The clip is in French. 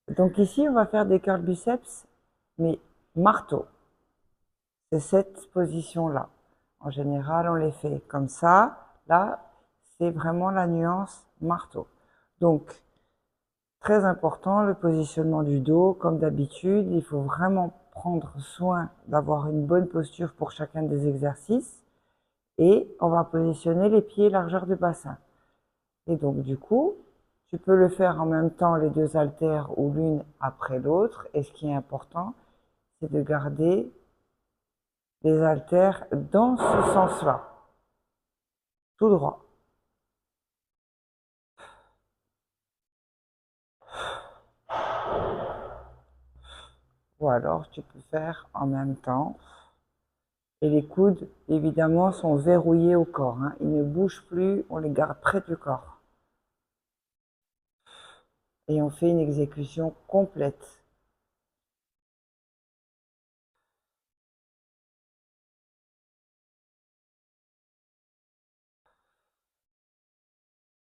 Donc ici, on va faire des curls biceps, mais marteau. C'est cette position-là. En général, on les fait comme ça. Là, c'est vraiment la nuance marteau. Donc, très important, le positionnement du dos. Comme d'habitude, il faut vraiment prendre soin d'avoir une bonne posture pour chacun des exercices. Et on va positionner les pieds largeur du bassin. Et donc, du coup, tu peux le faire en même temps les deux haltères ou l'une après l'autre. Et ce qui est important, c'est de garder les haltères dans ce sens-là, tout droit. Ou alors, tu peux faire en même temps. Et les coudes, évidemment, sont verrouillés au corps, hein. Ils ne bougent plus, on les garde près du corps. Et on fait une exécution complète.